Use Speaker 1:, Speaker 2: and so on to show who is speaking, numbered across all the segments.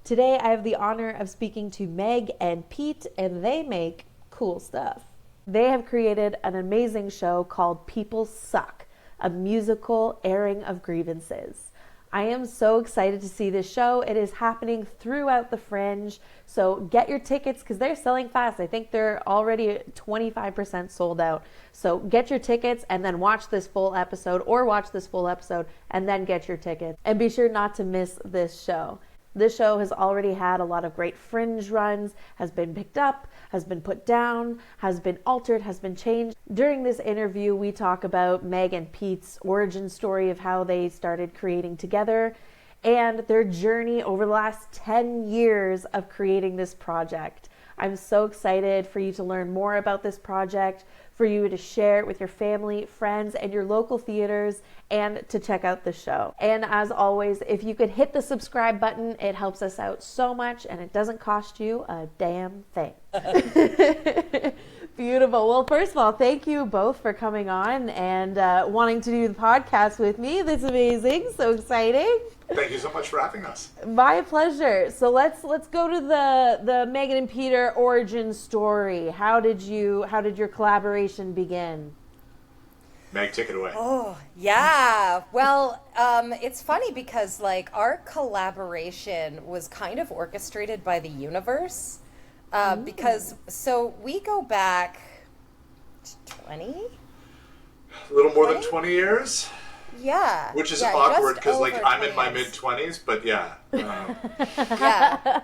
Speaker 1: Today, I have the honor of speaking to Meg and Pete, and they make cool stuff. They have created an amazing show called People Suck, a musical airing of grievances. I am so excited to see this show. It is happening throughout the Fringe, so get your tickets because they're selling fast. I think they're already 25% sold out. So get your tickets and then watch this full episode, or watch this full episode and then get your tickets. And be sure not to miss this show. This show has already had a lot of great Fringe runs, has been picked up, has been put down, has been altered, has been changed. During this interview, we talk about Meg and Pete's origin story of how they started creating together and their journey over the last 10 years of creating this project. I'm so excited for you to learn more about this project, for you to share it with your family, friends, and your local theaters, and to check out the show. And as always, if you could hit the subscribe button, it helps us out so much, and it doesn't cost you a damn thing. Beautiful. Well, first of all, thank you both for coming on and wanting to do the podcast with me. That's amazing. So exciting.
Speaker 2: Thank you so much for having us.
Speaker 1: My pleasure. So let's go to the Megan and Peter origin story. How did your collaboration begin?
Speaker 2: Meg, take it away.
Speaker 3: Oh, yeah. Well, it's funny because like our collaboration was kind of orchestrated by the universe. Because so we go back 20?
Speaker 2: A little more than 20 years?
Speaker 3: Yeah.
Speaker 2: Which is
Speaker 3: yeah,
Speaker 2: awkward because like I'm
Speaker 3: 20
Speaker 2: in my
Speaker 3: years.
Speaker 2: mid-20s, but yeah.
Speaker 3: Yeah.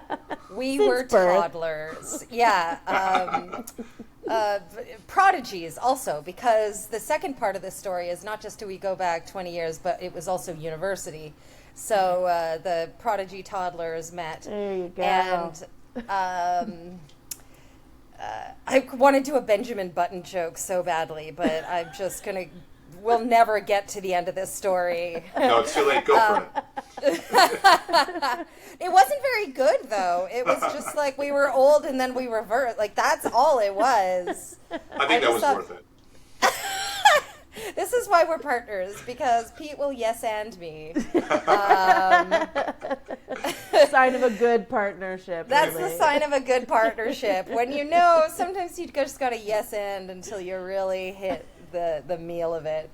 Speaker 3: We
Speaker 1: Since
Speaker 3: were
Speaker 1: birth.
Speaker 3: Toddlers. Yeah. Prodigies also, because the second part of the story is not just do we go back 20 years, but it was also university. So the prodigy toddlers met.
Speaker 1: There you go.
Speaker 3: And I want to do a Benjamin Button joke so badly, but I'm just going to... We'll never get to the end of this story.
Speaker 2: No, it's too late. Go for it.
Speaker 3: It wasn't very good, though. It was just like we were old and then we revert. Like, that's all it was.
Speaker 2: I think that was worth it.
Speaker 3: This is why we're partners, because Pete will yes and me.
Speaker 1: Sign of a good partnership.
Speaker 3: That's
Speaker 1: really.
Speaker 3: the sign of a good partnership. When you know, sometimes you just got to yes and until you really hit the meal of it.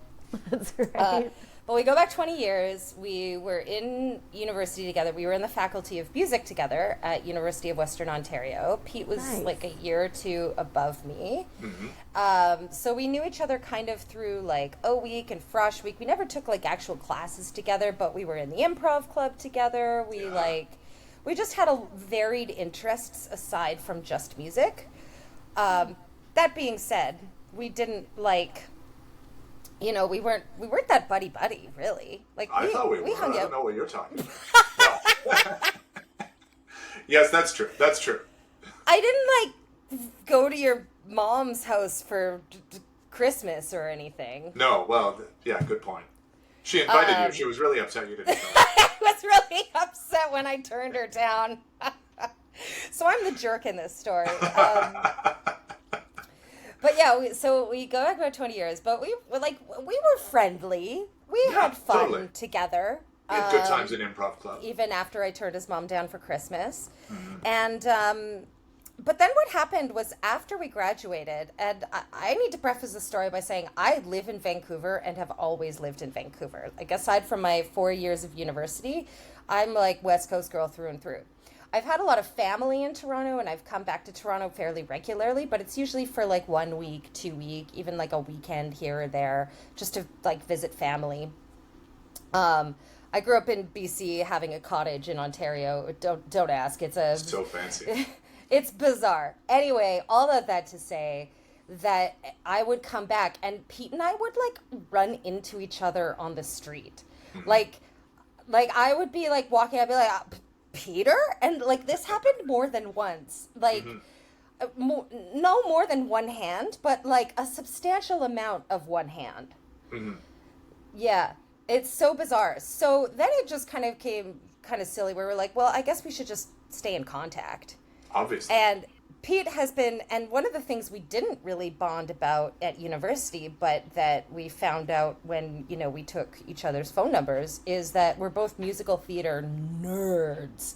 Speaker 1: That's right.
Speaker 3: But we go back 20 years. We were in university together. We were in the faculty of music together at University of Western Ontario. Pete was
Speaker 1: Nice.
Speaker 3: like a year or two above me.
Speaker 2: Mm-hmm.
Speaker 3: So we knew each other kind of through like O Week and Frosh Week. We never took like actual classes together, but we were in the improv club together. We just had a varied interests aside from just music. That being said, we didn't like... You know, we weren't that buddy, really. Like
Speaker 2: I thought we were.
Speaker 3: hung
Speaker 2: I
Speaker 3: out.
Speaker 2: don't know what you're talking about. No. Yes, that's true. That's true.
Speaker 3: I didn't like go to your mom's house for Christmas or anything.
Speaker 2: No, well, yeah, good point. She invited you. She was really upset you didn't go.
Speaker 3: I was really upset when I turned her down. So I'm the jerk in this story. But yeah, so we go back about 20 years, but we were friendly. We had fun
Speaker 2: totally.
Speaker 3: Together.
Speaker 2: We had good times in improv club.
Speaker 3: Even after I turned his mom down for Christmas.
Speaker 2: Mm-hmm.
Speaker 3: And, but then what happened was after we graduated, and I need to preface the story by saying I live in Vancouver and have always lived in Vancouver. Like aside from my 4 years of university, I'm like West Coast girl through and through. I've had a lot of family in Toronto, and I've come back to Toronto fairly regularly, but it's usually for like 1 week, 2 week, even like a weekend here or there, just to like visit family. I grew up in BC, having a cottage in Ontario. Don't ask. It's
Speaker 2: So fancy.
Speaker 3: It's bizarre. Anyway, all of that to say that I would come back, and Pete and I would like run into each other on the street, like I would be like walking, I'd be like. Peter? And like this happened more than once, like no more than one hand, but like a substantial amount of one hand. Yeah, it's so bizarre. So then it just kind of came kind of silly where we're like, well, I guess we should just stay in contact.
Speaker 2: Obviously.
Speaker 3: And Pete has been, and one of the things we didn't really bond about at university, but that we found out when, you know, we took each other's phone numbers, is that we're both musical theater nerds.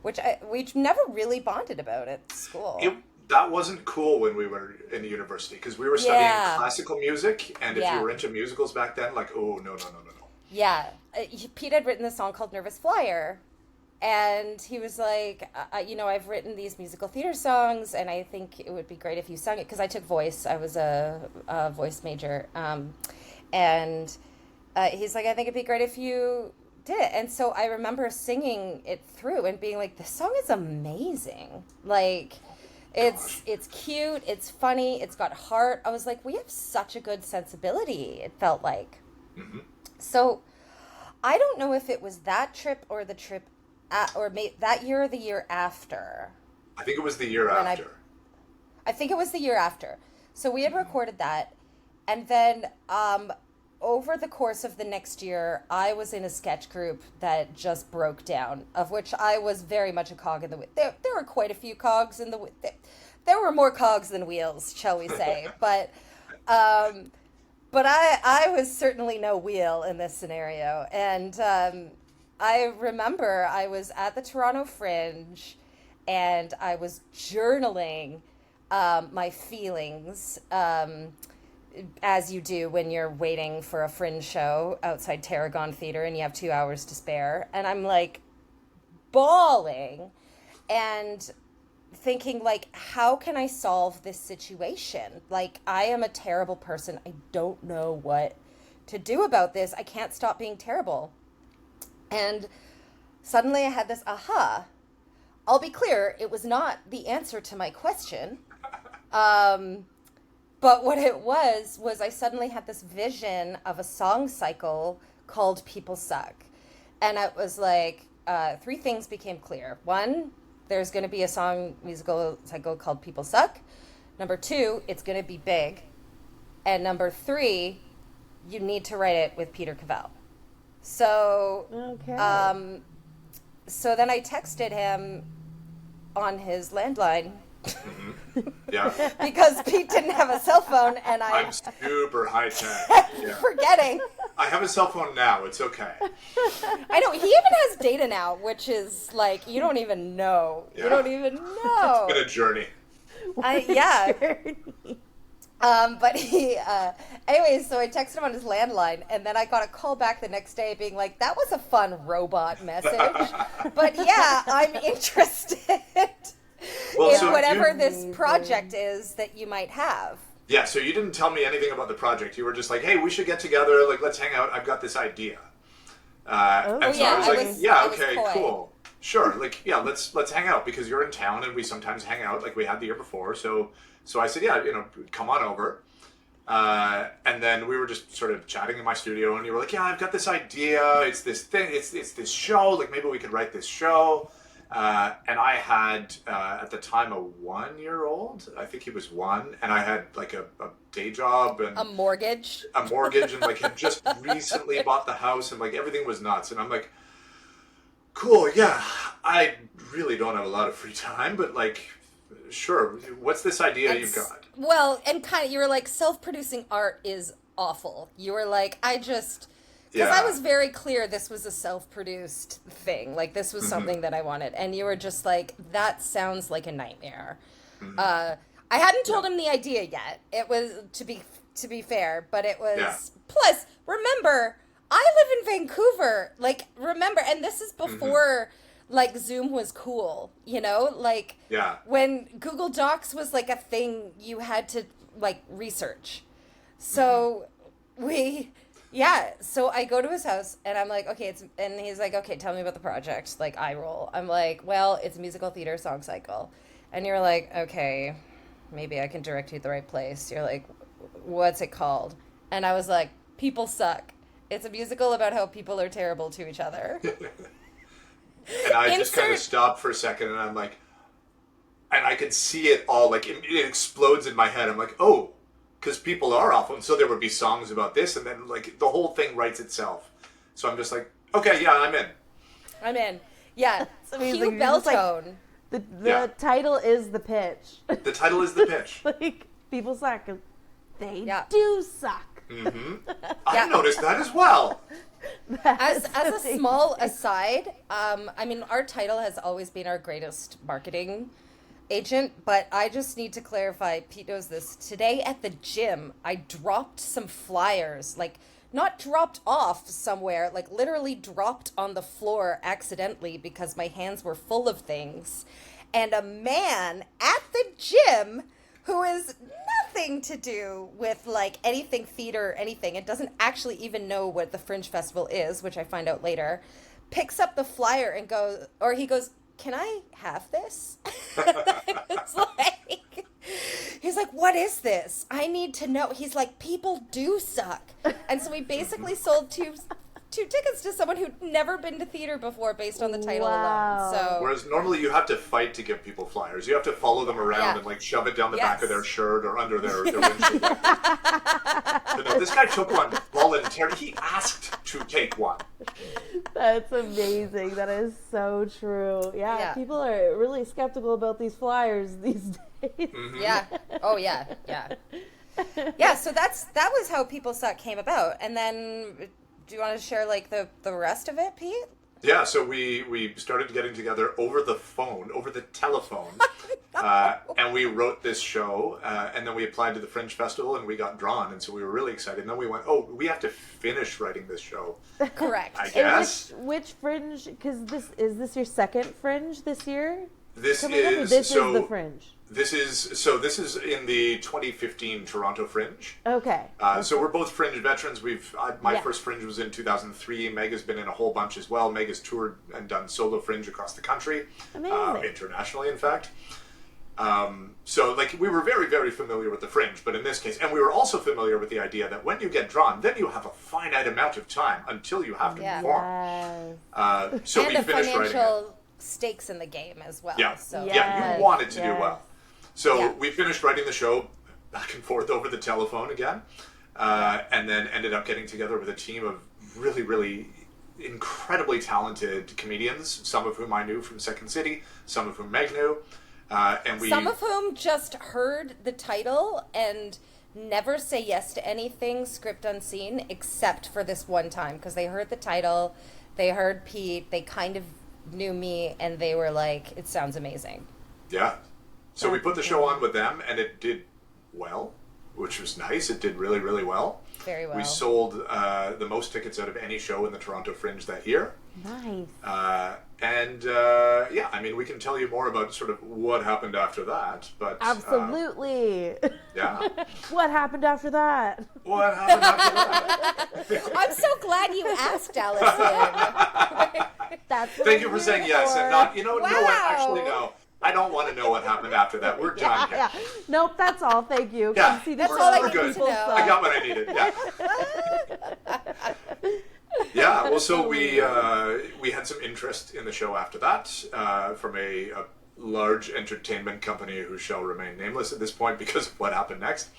Speaker 3: which we never really bonded about at school.
Speaker 2: That wasn't cool when we were in university, because we were studying classical music, and if you were into musicals back then, like, oh, no.
Speaker 3: Yeah. Pete had written this song called Nervous Flyer, and he was like, I've written these musical theater songs, and I think it would be great if you sung it, because I took voice. I was a voice major. And he's like, I think it'd be great if you did it. And so I remember singing it through and being like, this song is amazing. Like, it's cute, it's funny, it's got heart. I was like, we have such a good sensibility, it felt like. Mm-hmm. So I don't know if it was that trip or the trip that year or the year after.
Speaker 2: I think it was the year after.
Speaker 3: I think it was the year after. So we had recorded that, and then over the course of the next year, I was in a sketch group that just broke down, of which I was very much a cog in the wheel. There were quite a few cogs in the wheel. There were more cogs than wheels, shall we say. But I was certainly no wheel in this scenario. And I remember I was at the Toronto Fringe, and I was journaling my feelings, as you do when you're waiting for a Fringe show outside Tarragon Theatre and you have 2 hours to spare. And I'm like bawling and thinking, like, how can I solve this situation? Like, I am a terrible person. I don't know what to do about this. I can't stop being terrible. And suddenly I had this aha. I'll be clear, it was not the answer to my question. But what it was I suddenly had this vision of a song cycle called People Suck. And it was like, three things became clear. One, there's going to be a musical cycle called People Suck. Number two, it's going to be big. And number three, you need to write it with Peter Cavell. So, so then I texted him on his landline.
Speaker 2: Mm-hmm. Yeah.
Speaker 3: Because Pete didn't have a cell phone, and
Speaker 2: I'm super high tech. Yeah.
Speaker 3: Forgetting.
Speaker 2: I have a cell phone now. It's okay.
Speaker 3: I know. He even has data now, which is like, you don't even know. Yeah. You don't even know.
Speaker 2: It's been a journey.
Speaker 3: Yeah. But he, anyways, so I texted him on his landline, and then I got a call back the next day being like, that was a fun robot message. But yeah, I'm interested. In whatever this project is that you might have.
Speaker 2: Yeah, so you didn't tell me anything about the project. You were just like, hey, we should get together, like, let's hang out. I've got this idea. And so I was like, okay, cool. Sure, like, yeah, let's hang out, because you're in town and we sometimes hang out, like we had the year before. So I said, yeah, come on over. And then we were just sort of chatting in my studio, and you were like, yeah, I've got this idea. It's this thing. It's this show. Like, maybe we could write this show. And I had, at the time, a 1-year-old. I think he was 1. And I had, like, a day job. And
Speaker 3: a mortgage.
Speaker 2: And, like, had just recently bought the house. And, like, everything was nuts. And I'm like, cool, yeah. I really don't have a lot of free time. But, like, sure. What's this idea you've got?
Speaker 3: Well, and kind of, you were like, self-producing art is awful. You were like, because I was very clear this was a self-produced thing. Like, this was something that I wanted. And you were just like, that sounds like a nightmare. Mm-hmm. I hadn't told him the idea yet. It was, to be fair, but it was... Yeah. Plus, remember, I live in Vancouver. Like, remember, and this is before, like, Zoom was cool, Like, when Google Docs was, like, a thing you had to, like, research. So, so I go to his house, and I'm like, okay, and he's like, okay, tell me about the project. Like, I roll. I'm like, well, it's a musical theater song cycle. And you're like, okay, maybe I can direct you to the right place. You're like, what's it called? And I was like, People Suck. It's a musical about how people are terrible to each other.
Speaker 2: And I just kind of stopped for a second, and I'm like, and I could see it all, like, it explodes in my head. I'm like, oh. Because people are awful, and so there would be songs about this, and then, like, the whole thing writes itself. So I'm just like, okay, yeah, I'm in.
Speaker 3: Yeah. Cue bell tone.
Speaker 1: The title is the pitch.
Speaker 2: The title is the pitch.
Speaker 1: Like, people suck. They do suck.
Speaker 2: I noticed that as well.
Speaker 3: As a small aside, I mean, our title has always been our greatest marketing agent, but I just need to clarify, Pete knows this. Today at the gym, I dropped some flyers, like not dropped off somewhere, like literally dropped on the floor accidentally because my hands were full of things. And a man at the gym who is nothing to do with like anything theater or anything, and doesn't actually even know what the Fringe Festival is, which I find out later, picks up the flyer and he goes, "Can I have this?" It's like, he's like, "What is this? I need to know." He's like, "People do suck." And so we basically sold two tickets to someone who'd never been to theater before based on the title alone. So
Speaker 2: whereas normally you have to fight to give people flyers. You have to follow them around and like shove it down the back of their shirt or under their windshield. But no, this guy took one voluntarily. He asked to take one.
Speaker 1: That's amazing. That is so true. Yeah, people are really skeptical about these flyers these days.
Speaker 3: Yeah. Oh yeah. Yeah. Yeah. So that was how People Suck came about, and then. Do you want to share like the rest of it, Pete?
Speaker 2: Yeah, so we started getting together over the telephone, and we wrote this show, and then we applied to the Fringe Festival, and we got drawn, and so we were really excited. And then we went, we have to finish writing this show.
Speaker 3: Correct.
Speaker 2: I guess.
Speaker 1: Which Fringe? Because is this your second Fringe this year?
Speaker 2: This
Speaker 1: is the Fringe.
Speaker 2: This is in the 2015 Toronto Fringe.
Speaker 1: Okay.
Speaker 2: So we're both Fringe veterans. My first Fringe was in 2003. Meg has been in a whole bunch as well. Meg has toured and done solo Fringe across the country, internationally, in fact. So like we were very, very familiar with the Fringe, but in this case, and we were also familiar with the idea that when you get drawn, then you have a finite amount of time until you have to perform. So
Speaker 3: and
Speaker 2: we finished writing it.
Speaker 3: Stakes in the game as well.
Speaker 2: Yeah,
Speaker 3: so.
Speaker 2: You wanted to do well. So we finished writing the show back and forth over the telephone again, and then ended up getting together with a team of really, really incredibly talented comedians, some of whom I knew from Second City, some of whom Meg knew. Some of whom
Speaker 3: just heard the title and never say yes to anything script unseen except for this one time, because they heard the title, they heard Pete, they kind of knew me, and they were like, "It sounds amazing."
Speaker 2: Yeah. So we put the show on with them, and it did well, which was nice. It did really, really well.
Speaker 3: Very well.
Speaker 2: We sold the most tickets out of any show in the Toronto Fringe that year.
Speaker 1: Nice.
Speaker 2: I mean, we can tell you more about sort of what happened after that, but...
Speaker 1: Absolutely.
Speaker 2: Yeah.
Speaker 1: What happened after that?
Speaker 2: What happened after that?
Speaker 3: I'm so glad you asked, Alison.
Speaker 2: Thank you for saying yes and not, no, actually, no. I don't want to know what happened after that. We're done here.
Speaker 1: Yeah. Nope, that's all. Thank you.
Speaker 2: Yeah,
Speaker 3: that's all I
Speaker 2: needed
Speaker 3: to know.
Speaker 2: I got what I needed. Yeah. Yeah. Well, so we had some interest in the show after that from a large entertainment company who shall remain nameless at this point because of what happened next.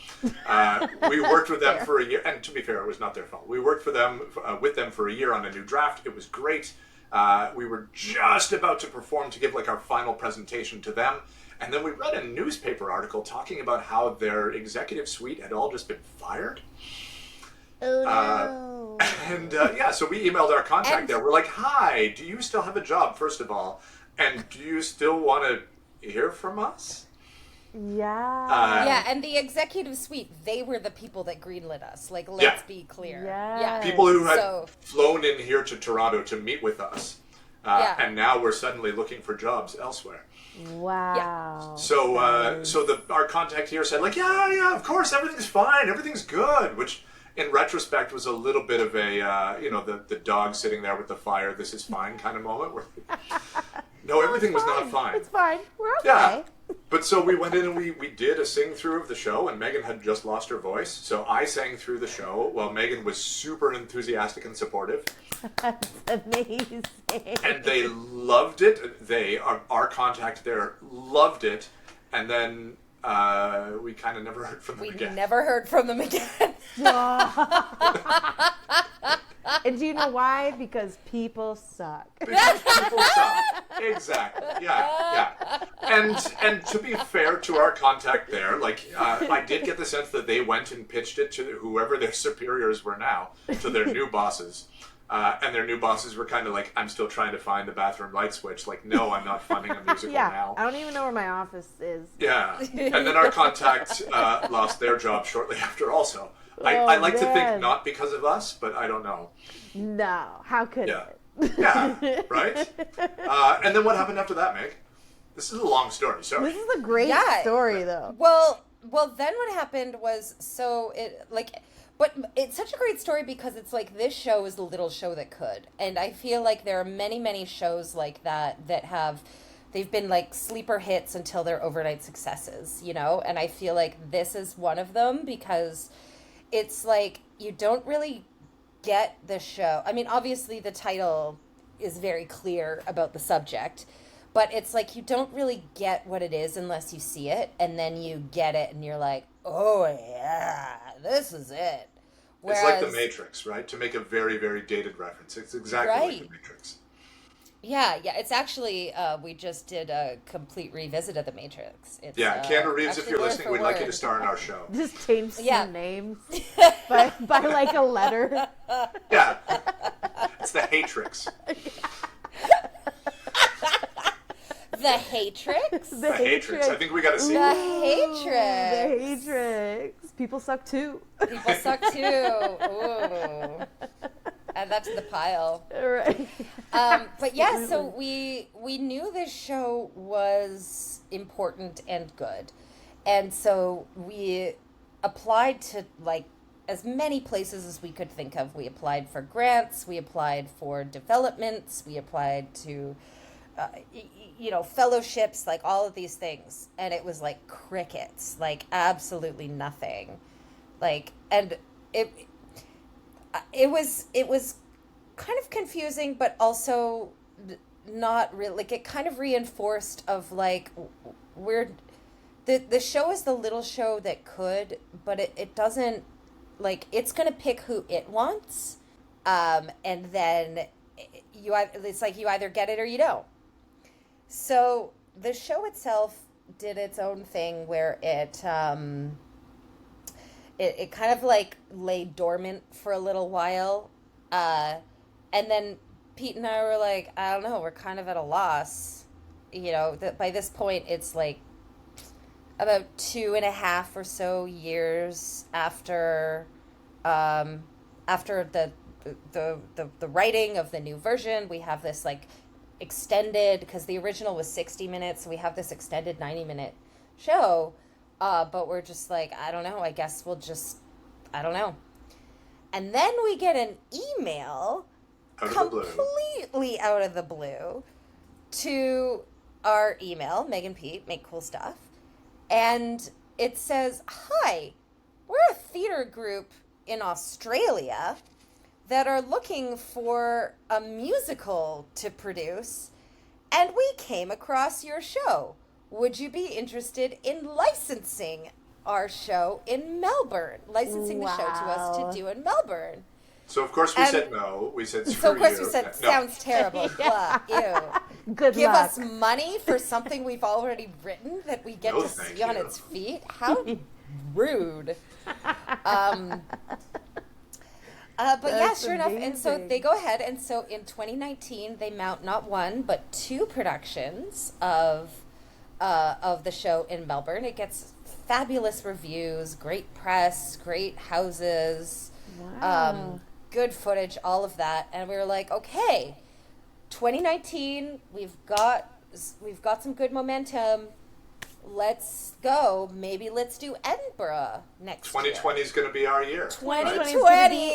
Speaker 2: We worked with them for a year, and to be fair, it was not their fault. We worked with them for a year on a new draft. It was great. We were just about to perform to give like our final presentation to them, and then we read a newspaper article talking about how their executive suite had all just been fired.
Speaker 1: Oh no.
Speaker 2: So we emailed our contact there. We're like, "Hi, do you still have a job, first of all? And do you still want to hear from us?"
Speaker 1: Yeah.
Speaker 3: And the executive suite, they were the people that greenlit us. Like, let's be clear.
Speaker 1: Yeah.
Speaker 2: People who had flown in here to Toronto to meet with us. And now we're suddenly looking for jobs elsewhere.
Speaker 1: Wow.
Speaker 2: So our contact here said like, yeah, of course, everything's fine. Everything's good, which in retrospect was a little bit of a, the dog sitting there with the fire, this is fine kind of moment where, no, everything was not fine.
Speaker 1: It's fine. We're okay.
Speaker 2: Yeah. But so we went in and we did a sing through of the show, and Megan had just lost her voice. So I sang through the show while Megan was super enthusiastic and supportive.
Speaker 1: That's amazing.
Speaker 2: And they loved it. Our contact there loved it. And then we kind of never heard from them again.
Speaker 3: We never heard from them again.
Speaker 1: And do you know why? Because people suck.
Speaker 2: Because people suck. Exactly. Yeah. And to be fair to our contact there, like I did get the sense that they went and pitched it to whoever their superiors were now, to their new bosses. And their new bosses were kind of like, I'm still trying to find the bathroom light switch. Like, no, I'm not funding a musical now.
Speaker 1: I don't even know where my office is.
Speaker 2: Yeah. And then our contact lost their job shortly after also. I like to think not because of us, but I don't know.
Speaker 1: No. How could it?
Speaker 2: Yeah, right? And then what happened after that, Meg? This is a long story, sorry.
Speaker 1: This is a great story, though.
Speaker 3: Well, then what happened was, but it's such a great story because it's like this show is the little show that could. And I feel like there are many, many shows like that they've been like sleeper hits until they're overnight successes, you know? And I feel like this is one of them because it's like you don't really get the show. I mean, obviously the title is very clear about the subject, but it's like you don't really get what it is unless you see it, and then you get it and you're like, oh yeah, this is it.
Speaker 2: Whereas, it's like The Matrix, right? To make a very, very dated reference. It's exactly like The Matrix.
Speaker 3: Yeah, it's actually, we just did a complete revisit of The Matrix. It's,
Speaker 2: Keanu Reeves, if you're listening, we'd like you to star in our show.
Speaker 1: Just change some names by like a letter.
Speaker 2: Yeah. It's The Hatrix.
Speaker 3: The Hatrix?
Speaker 2: The Hatrix. I think we got to see
Speaker 3: The
Speaker 2: it.
Speaker 3: Hatrix.
Speaker 1: The Hatrix. People suck too.
Speaker 3: People suck too. Ooh. Add that to the pile.
Speaker 1: Right.
Speaker 3: But yeah, so we knew this show was important and good. And so we applied to like as many places as we could think of. We applied for grants, we applied for developments, we applied to fellowships, like all of these things. And it was like crickets, like absolutely nothing. Like, and it was kind of confusing, but also not really, like it kind of reinforced of like, the show is the little show that could, but it doesn't, like, it's going to pick who it wants. And then it's like you either get it or you don't. So the show itself did its own thing where it kind of like lay dormant for a little while. And then Pete and I were like, I don't know, we're kind of at a loss. You know, that by this point it's like about 2.5 or so years after the writing of the new version. We have this like extended, because the original was 60 minutes, so we have this extended 90-minute show, but we're just like, I don't know, I guess I don't know. And then we get an email completely out of the blue to our email, Meg and Pete Make Cool Stuff, and it says, hi, we're a theater group in Australia that are looking for a musical to produce, and we came across your show. Would you be interested in licensing our show in Melbourne? Licensing the show to us to do in Melbourne.
Speaker 2: So of course we said no. We said screw you.
Speaker 3: So of course we said, sounds terrible. Blah, ew.
Speaker 1: Good
Speaker 3: Give
Speaker 1: luck.
Speaker 3: us money for something we've already written that we get to see on its feet? How rude. But yeah, sure enough, and so they go ahead, and so in 2019 they mount not one but 2 productions of the show in Melbourne. It gets fabulous reviews, great press, great houses, good footage, all of that, and we were like, okay, 2019, we've got some good momentum. Let's go. Maybe let's do Edinburgh next
Speaker 2: 2020
Speaker 3: year.
Speaker 2: 2020 is going to be our year.
Speaker 3: 2020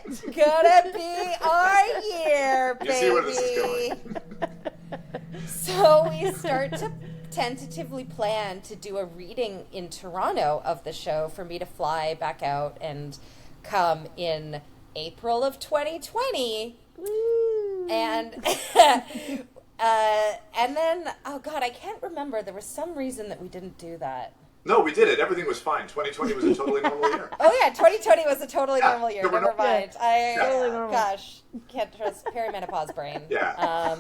Speaker 3: is gonna be our year, baby.
Speaker 2: You see where this is going.
Speaker 3: So we start to tentatively plan to do a reading in Toronto of the show for me to fly back out and come in April of 2020. Woo. And then, oh God, I can't remember. There was some reason that we didn't do that.
Speaker 2: No, we did it. Everything was fine. 2020 was a totally normal year.
Speaker 3: Oh yeah, 2020 was a totally normal year. Never mind.
Speaker 1: Totally normal.
Speaker 3: Gosh, can't trust perimenopause brain.
Speaker 2: Yeah.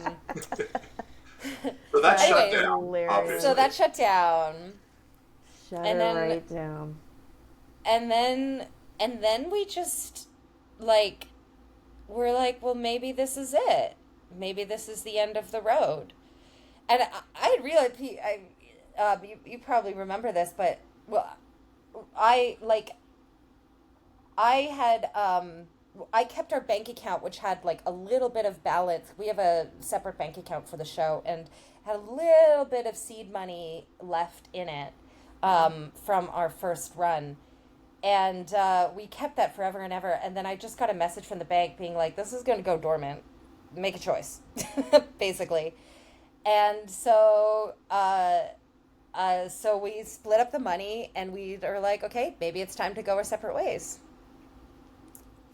Speaker 2: So that shut down. Obviously.
Speaker 3: So that shut down.
Speaker 1: Shut it right down.
Speaker 3: And then we just, like, we're like, well, maybe this is it. Maybe this is the end of the road. And I realized, you probably remember this, but, well, I kept our bank account, which had, like, a little bit of balance. We have a separate bank account for the show, and had a little bit of seed money left in it from our first run. And we kept that forever and ever. And then I just got a message from the bank being like, this is going to go dormant. Make a choice, basically. And so so we split up the money, and we are like, okay, maybe it's time to go our separate ways.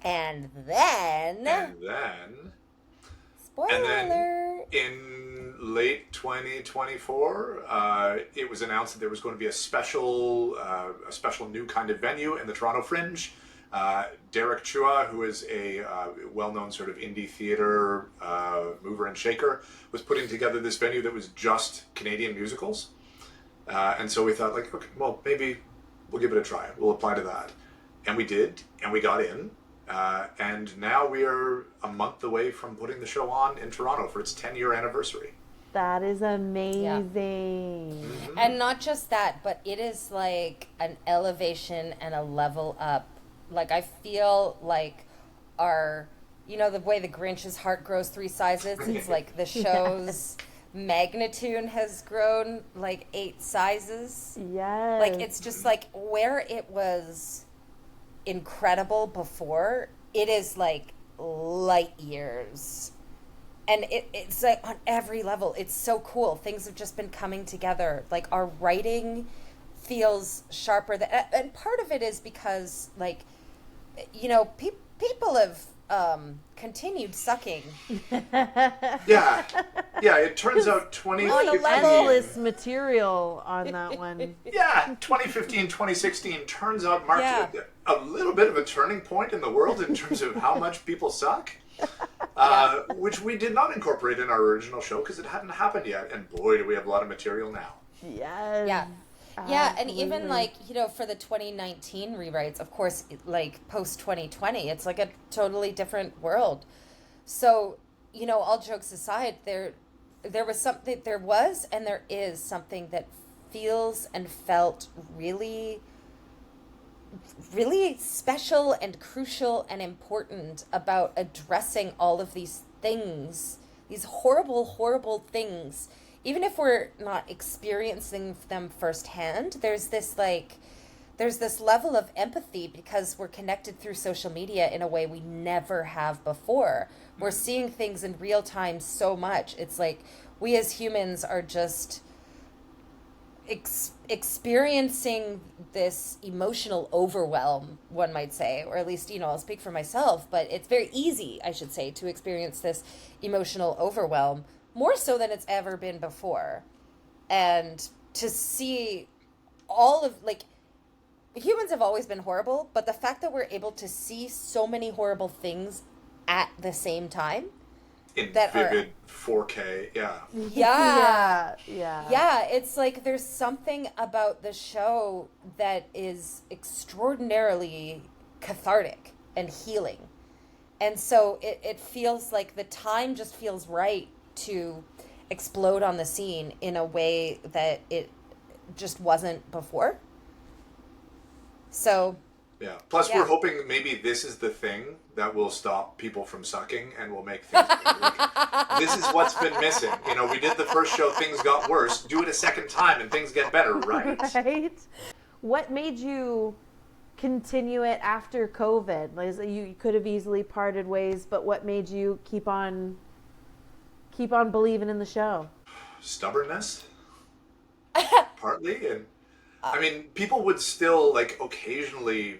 Speaker 3: And then spoiler alert.
Speaker 2: In late 2024, it was announced that there was going to be a special new kind of venue in the Toronto Fringe. Derek Chua, who is a well-known sort of indie theater mover and shaker, was putting together this venue that was just Canadian musicals. And so we thought, like, okay, well, maybe we'll give it a try. We'll apply to that. And we did, and we got in. And now we are a month away from putting the show on in Toronto for its 10-year anniversary.
Speaker 1: That is amazing.
Speaker 3: Yeah. Mm-hmm. And not just that, but it is like an elevation and a level up. Like, I feel like the way the Grinch's heart grows 3 sizes, it's like the show's magnitude has grown like 8 sizes.
Speaker 1: Yes.
Speaker 3: Like, it's just like where it was incredible before, it is like light years. And it's like on every level, it's so cool. Things have just been coming together. Like, our writing feels sharper and part of it is because, like, people have continued sucking.
Speaker 2: Yeah, it turns out 2015...
Speaker 1: endless material on that one.
Speaker 2: Yeah, 2015, 2016 turns out marked a little bit of a turning point in the world in terms of how much people suck, which we did not incorporate in our original show because it hadn't happened yet, and boy, do we have a lot of material now.
Speaker 1: Yes.
Speaker 3: Yeah. Yeah, and even, like, for the 2019 rewrites, of course, like, post-2020, it's like a totally different world. So, all jokes aside, there was and there is something that feels and felt really, really special and crucial and important about addressing all of these things, these horrible, horrible things. Even if we're not experiencing them firsthand, there's this level of empathy because we're connected through social media in a way we never have before. We're seeing things in real time so much. It's like we as humans are just experiencing this emotional overwhelm, one might say, or at least, I'll speak for myself, but it's very easy, I should say, to experience this emotional overwhelm. More so than it's ever been before. And to see all of, like, humans have always been horrible, but the fact that we're able to see so many horrible things at the same time.
Speaker 2: In vivid 4K, yeah.
Speaker 3: Yeah.
Speaker 1: Yeah.
Speaker 3: Yeah, it's like there's something about the show that is extraordinarily cathartic and healing. And so it feels like the time just feels right to explode on the scene in a way that it just wasn't before. So
Speaker 2: yeah. Plus, we're hoping maybe this is the thing that will stop people from sucking and will make things better. This is what's been missing. We did the first show, things got worse. Do it a second time and things get better, right?
Speaker 1: Right. What made you continue it after COVID? Like, you could have easily parted ways, but what made you keep on believing in the show?
Speaker 2: Stubbornness, partly. And I mean, people would still, like, occasionally,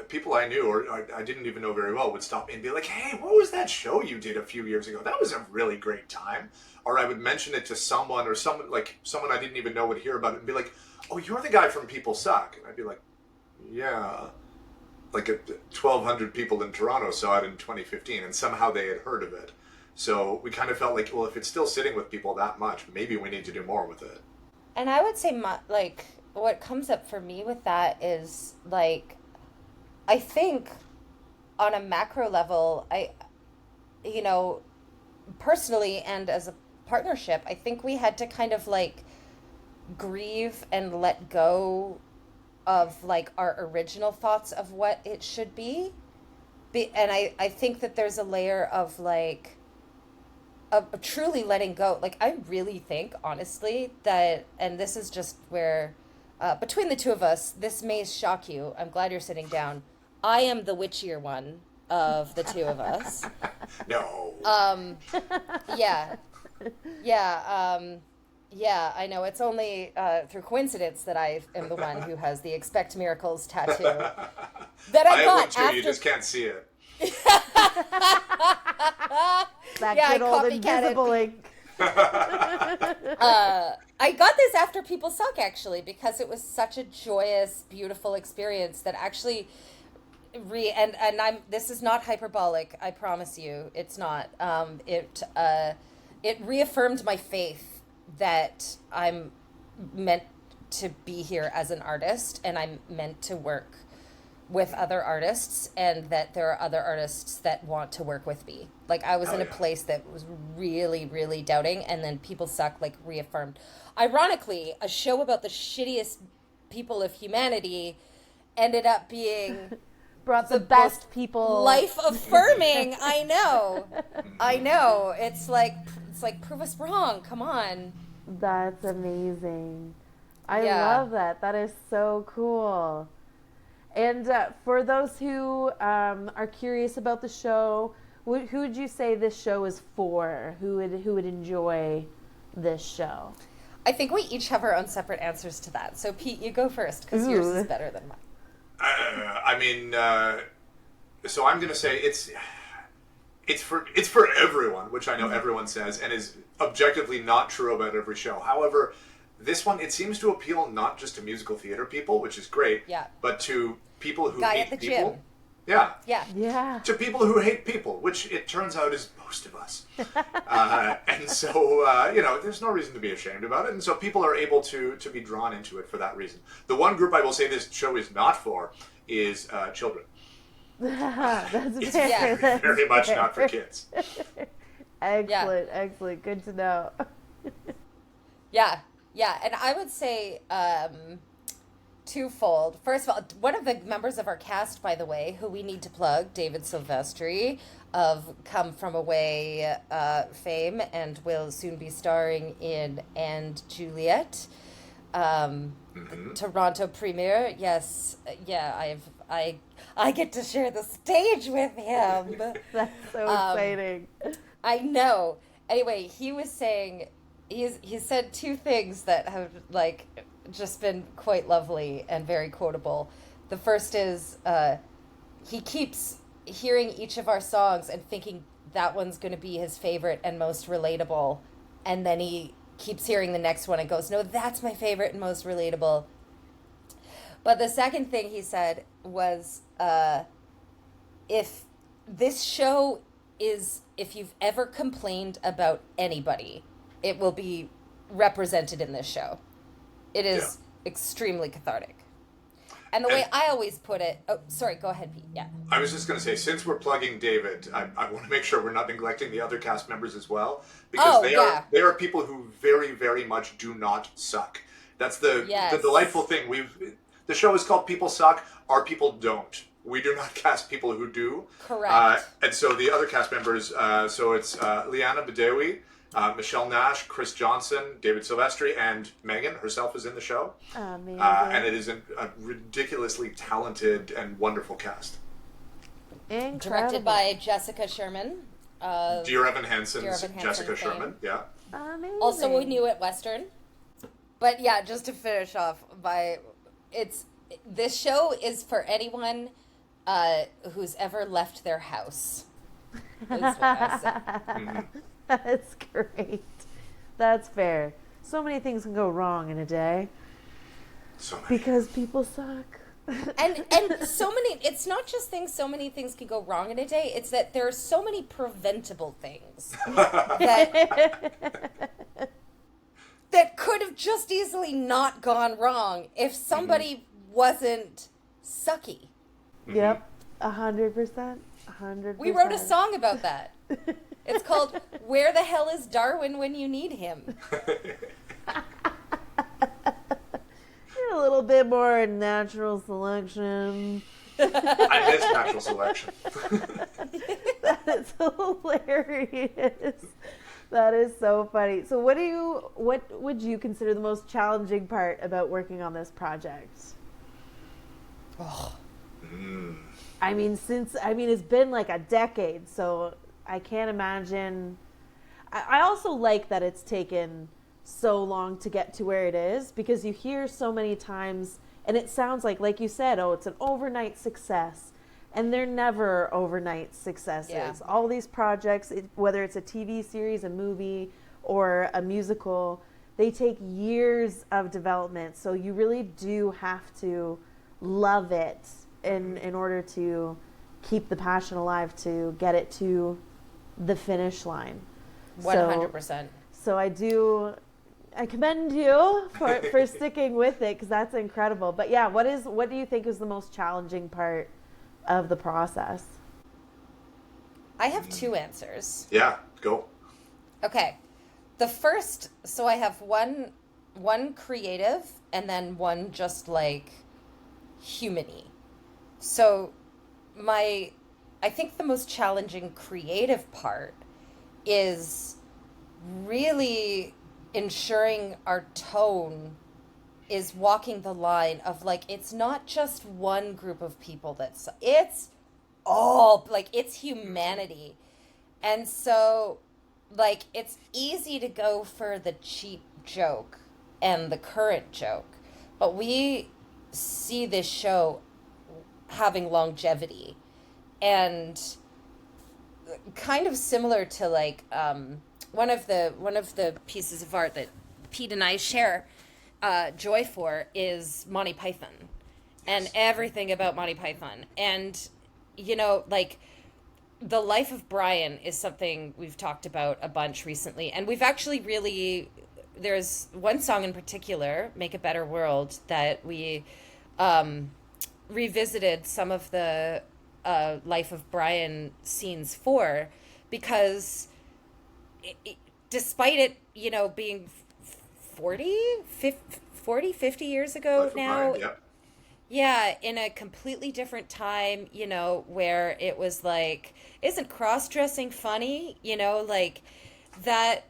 Speaker 2: people I knew or I didn't even know very well would stop me and be like, hey, what was that show you did a few years ago? That was a really great time. Or I would mention it to someone, or someone I didn't even know would hear about it and be like, oh, you're the guy from People Suck. And I'd be like, yeah. Like, 1,200 people in Toronto saw it in 2015, and somehow they had heard of it. So we kind of felt like, well, if it's still sitting with people that much, maybe we need to do more with it.
Speaker 3: And I would say, what comes up for me with that is, like, I think on a macro level, personally and as a partnership, I think we had to kind of, like, grieve and let go of, like, our original thoughts of what it should be. And I think that there's a layer of, like, of truly letting go. Like, I really think, honestly, that, and this is just where, between the two of us, this may shock you. I'm glad you're sitting down. I am the witchier one of the two of us.
Speaker 2: No.
Speaker 3: Yeah. Yeah, I know. It's only through coincidence that I am the one who has the Expect Miracles tattoo. That I got
Speaker 2: have one too, you just can't see it.
Speaker 1: That good old invisible ink.
Speaker 3: I got this after People Suck, actually, because it was such a joyous, beautiful experience that actually this is not hyperbolic, I promise you, it's not. It reaffirmed my faith that I'm meant to be here as an artist, and I'm meant to work with other artists, and that there are other artists that want to work with me. Like, I was in a place that was really, really doubting, and then People Suck, like, reaffirmed. Ironically, a show about the shittiest people of humanity ended up being
Speaker 1: brought the best people,
Speaker 3: life affirming. I know. It's like prove us wrong. Come on.
Speaker 1: That's amazing. I love that. That is so cool. And for those who are curious about the show, who would you say this show is for? Who would enjoy this show?
Speaker 3: I think we each have our own separate answers to that. So Pete, you go first, because yours is better than mine.
Speaker 2: So I'm going to say it's for everyone, which I know everyone says, and is objectively not true about every show. However, this one, it seems to appeal not just to musical theater people, which is great, but to people who hate people. Gym. Yeah. To people who hate people, which it turns out is most of us. And so, there's no reason to be ashamed about it. And so people are able to be drawn into it for that reason. The one group I will say this show is not for is children.
Speaker 1: That's
Speaker 2: fair. Very much not for kids.
Speaker 1: Excellent. Good to know.
Speaker 3: Yeah. And I would say twofold. First of all, one of the members of our cast, by the way, who we need to plug, David Silvestri of Come From Away fame, and will soon be starring in And Juliet, Toronto premiere. Yes, I get to share the stage with him.
Speaker 1: That's so exciting.
Speaker 3: I know. Anyway, he was saying, he said two things that have, like, just been quite lovely and very quotable. The first is he keeps hearing each of our songs and thinking that one's going to be his favorite and most relatable, and then he keeps hearing the next one and goes, no, that's my favorite and most relatable. But the second thing he said was, if this show is, if you've ever complained about anybody, it will be represented in this show. It is extremely cathartic. And the way I always put it... Oh, sorry, go ahead, Pete. Yeah.
Speaker 2: I was just going to say, since we're plugging David, I want to make sure we're not neglecting the other cast members as well. Because they are people who very, very much do not suck. That's the delightful thing. The show is called People Suck. Our people don't. We do not cast people who do.
Speaker 3: Correct.
Speaker 2: And so the other cast members, so it's Liana Bedewi, Michelle Nash, Chris Johnson, David Silvestri, and Megan herself is in the show.
Speaker 1: Amazing.
Speaker 2: And it is a ridiculously talented and wonderful cast.
Speaker 1: Incredible.
Speaker 3: Directed by Jessica Sherman.
Speaker 2: Dear Evan Hansen's Jessica Sherman. Yeah.
Speaker 1: Amazing.
Speaker 3: Also, we knew at Western. But yeah, just to finish off, this show is for anyone who's ever left their house. That's what I say.
Speaker 1: That's great. That's fair. So many things can go wrong in a day.
Speaker 2: So many.
Speaker 1: Because people suck.
Speaker 3: And so many, it's not just so many things can go wrong in a day, it's that there are so many preventable things that could have just easily not gone wrong if somebody wasn't sucky.
Speaker 1: Yep, 100%. 100%.
Speaker 3: We wrote a song about that. It's called Where the Hell is Darwin When You Need Him?
Speaker 1: A little bit more natural selection.
Speaker 2: I miss natural selection.
Speaker 1: That is hilarious. That is so funny. So what would you consider the most challenging part about working on this project?
Speaker 3: Oh.
Speaker 1: I mean, it's been like a decade, so I can't imagine. I also like that it's taken so long to get to where it is, because you hear so many times, and it sounds like you said, oh, it's an overnight success. And they're never overnight successes. Yeah. All these projects, whether it's a TV series, a movie, or a musical, they take years of development. So you really do have to love it in order to keep the passion alive, to get it to the finish line.
Speaker 3: 100%.
Speaker 1: So I commend you for sticking with it, because that's incredible. But yeah, what do you think is the most challenging part of the process?
Speaker 3: I have two answers.
Speaker 2: Yeah, go.
Speaker 3: Okay. The first, so I have one creative and then one just like human-y. So I think the most challenging creative part is really ensuring our tone is walking the line of like, it's not just one group of people it's all, like, it's humanity. And so, like, it's easy to go for the cheap joke and the current joke, but we see this show having longevity, and kind of similar to like one of the pieces of art that Pete and I share joy for is Monty Python, and everything about Monty Python. And, you know, like, the life of Brian is something we've talked about a bunch recently, and we've actually there's one song in particular, Make a Better World, that we revisited some of the life of Brian scenes for, because despite it, you know, being 50 years ago life now, Brian, yeah, in a completely different time, you know, where it was like, isn't cross-dressing funny, you know, like that,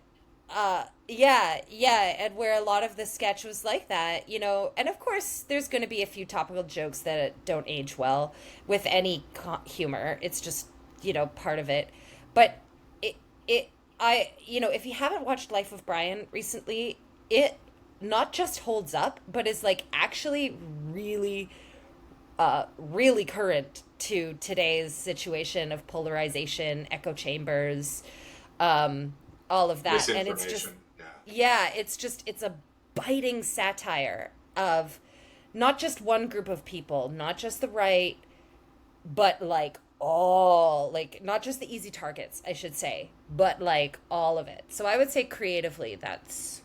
Speaker 3: and where a lot of the sketch was like that, you know. And of course there's going to be a few topical jokes that don't age well with any humor. It's just, you know, part of it. But you know, if you haven't watched Life of Brian recently, it not just holds up, but is like actually really really current to today's situation of polarization, echo chambers, all of that. And it's just it's a biting satire of not just one group of people, not just the right, but like all, like, not just the easy targets, I should say, but like all of it. So I would say creatively, that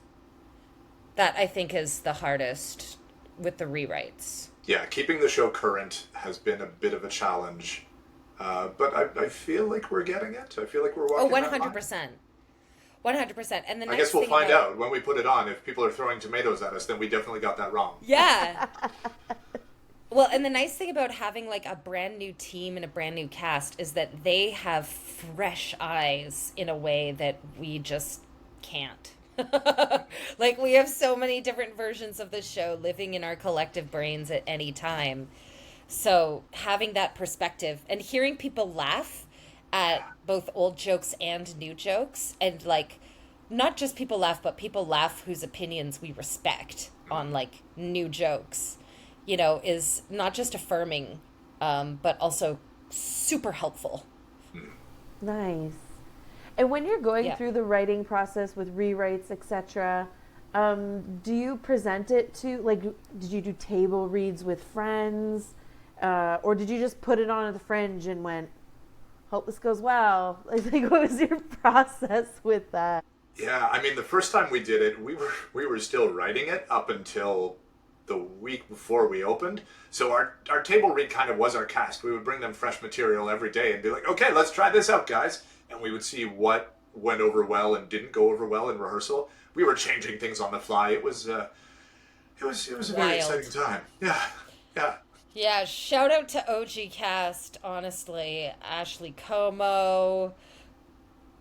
Speaker 3: I think is the hardest with the rewrites.
Speaker 2: Yeah, keeping the show current has been a bit of a challenge, but I feel like we're getting it. I feel like we're walking.
Speaker 3: 100%. 100%. And the next
Speaker 2: I guess we'll find out when we put it on. If people are throwing tomatoes at us, then we definitely got that wrong.
Speaker 3: Yeah. Well, and the nice thing about having like a brand new team and a brand new cast is that they have fresh eyes in a way that we just can't. Like, we have so many different versions of the show living in our collective brains at any time. So having that perspective and hearing people laugh at both old jokes and new jokes, and like not just people laugh, but people laugh whose opinions we respect on like new jokes, you know, is not just affirming, but also super helpful.
Speaker 1: Nice. And when you're going through the writing process with rewrites, etc., Do you present it to, like, did you do table reads with friends? Or did you just put it on at the Fringe and went, hope this goes well? Like, what was your process with that?
Speaker 2: Yeah, I mean, the first time we did it, we were still writing it up until the week before we opened. So our table read kind of was our cast. We would bring them fresh material every day and be like, okay, let's try this out, guys. And we would see what went over well and didn't go over well in rehearsal. We were changing things on the fly. It was a very exciting time. Yeah, yeah.
Speaker 3: Yeah, shout out to OG cast, honestly. Ashley Como,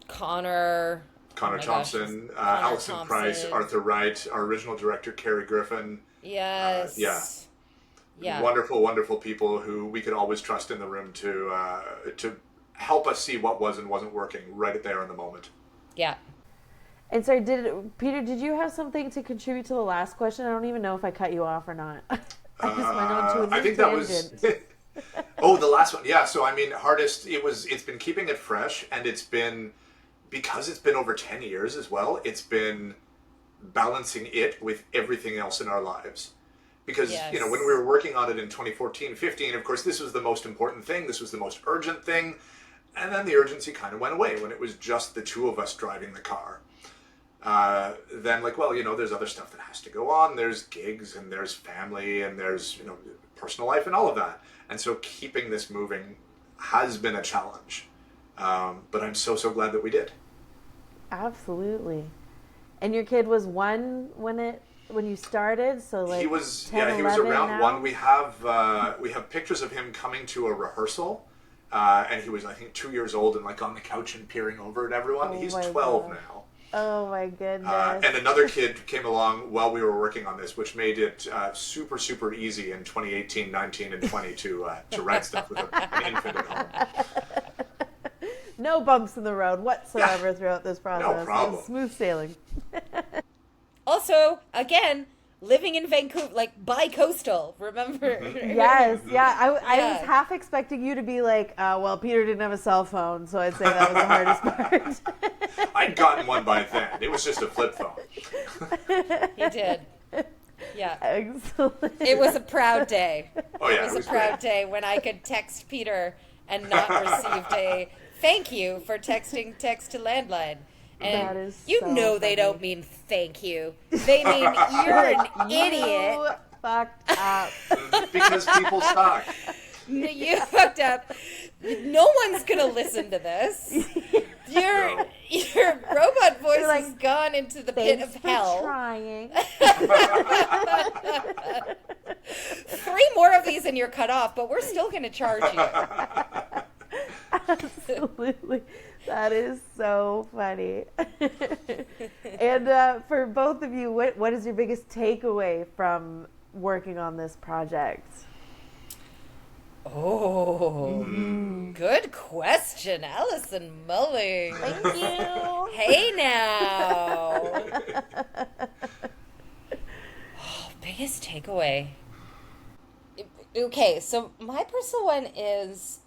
Speaker 3: Connor
Speaker 2: Thompson, Alison Price, Arthur Wright, our original director, Carrie Griffin.
Speaker 3: Yes.
Speaker 2: Yeah. Wonderful, wonderful people who we could always trust in the room to help us see what was and wasn't working right there in the moment.
Speaker 3: Yeah.
Speaker 1: And sorry, Peter, did you have something to contribute to the last question? I don't even know if I cut you off or not. I just went on to a new tangent.
Speaker 2: That was... Oh, the last one. Yeah, so I mean, Hardest, it's been keeping it fresh, and it's been, because it's been over 10 years as well, it's been balancing it with everything else in our lives. Because, when we were working on it in 2014, 15, of course, this was the most important thing. This was the most urgent thing. And then the urgency kind of went away when it was just the two of us driving the car. Then, there's other stuff that has to go on. There's gigs and there's family and there's, personal life and all of that. And so keeping this moving has been a challenge. But I'm so glad that we did.
Speaker 1: Absolutely. And your kid was one when you started, so like
Speaker 2: he was
Speaker 1: 10,
Speaker 2: he was around
Speaker 1: now?
Speaker 2: one. We have pictures of him coming to a rehearsal, and he was, I think, 2 years old and like on the couch and peering over at everyone. He's 12 now.
Speaker 1: Oh my goodness.
Speaker 2: And another kid came along while we were working on this, which made it super, super easy in 2018, 19, and 20 to write stuff with an infant at home.
Speaker 1: No bumps in the road whatsoever throughout this process.
Speaker 2: No problem.
Speaker 1: Smooth sailing.
Speaker 3: Also, again, living in Vancouver, like bi-coastal, remember?
Speaker 1: Yes, yeah. I was half expecting you to be like, well, Peter didn't have a cell phone, so I'd say that was the hardest part.
Speaker 2: I'd gotten one by then. It was just a flip phone.
Speaker 3: He did. Yeah.
Speaker 1: Excellent.
Speaker 3: It was a proud day.
Speaker 2: Oh, yeah.
Speaker 3: It was a proud day when I could text Peter and not receive a thank you for texting text to landline. And
Speaker 1: that is
Speaker 3: you
Speaker 1: so
Speaker 3: know they
Speaker 1: funny.
Speaker 3: don't mean thank you. They mean you're an idiot.
Speaker 1: You fucked up.
Speaker 2: Because people suck.
Speaker 3: You fucked up. No one's gonna listen to this. Your robot voice has gone into the pit of hell.
Speaker 1: Trying.
Speaker 3: 3 more of these and you're cut off, but we're still gonna charge you.
Speaker 1: Absolutely. That is so funny. And for both of you, what is your biggest takeaway from working on this project?
Speaker 3: Oh, good question, Alison Mullings.
Speaker 1: Thank you.
Speaker 3: Hey now. Biggest takeaway. Okay, so my personal one is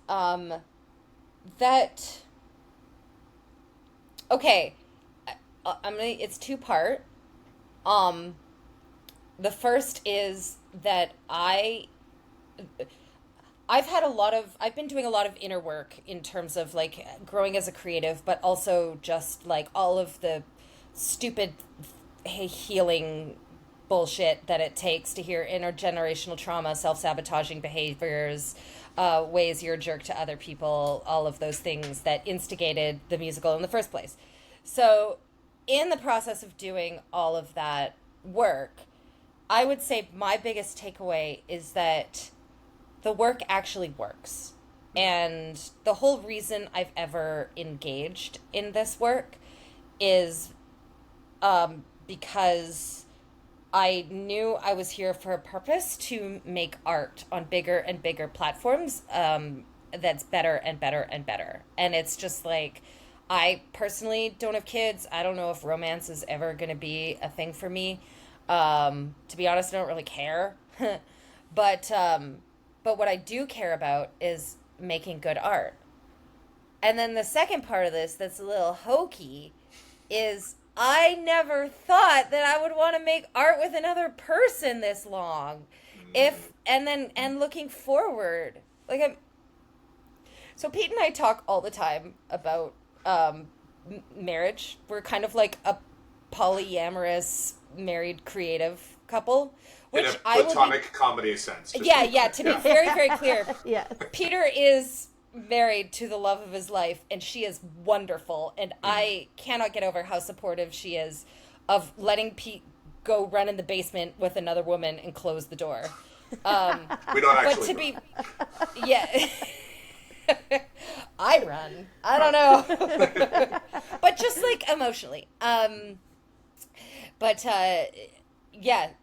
Speaker 3: that. Okay, it's 2-part. The first is that I've been doing a lot of inner work in terms of like growing as a creative, but also just like all of the stupid healing bullshit that it takes to hear intergenerational trauma, self-sabotaging behaviors, ways you're a jerk to other people, all of those things that instigated the musical in the first place. So in the process of doing all of that work, I would say my biggest takeaway is that the work actually works. And the whole reason I've ever engaged in this work is because I knew I was here for a purpose to make art on bigger and bigger platforms that's better and better and better. And it's just like, I personally don't have kids. I don't know if romance is ever going to be a thing for me. To be honest, I don't really care. But what I do care about is making good art. And then the second part of this that's a little hokey is I never thought that I would want to make art with another person this long. And looking forward, like so Pete and I talk all the time about marriage. We're kind of like a polyamorous married creative couple, which
Speaker 2: in a platonic comedy sense.
Speaker 3: To be very, very clear. Yeah. Peter is married to the love of his life, and she is wonderful, and I cannot get over how supportive she is of letting Pete go run in the basement with another woman and close the door.
Speaker 2: We don't actually.
Speaker 3: I run. I don't know, but just like emotionally.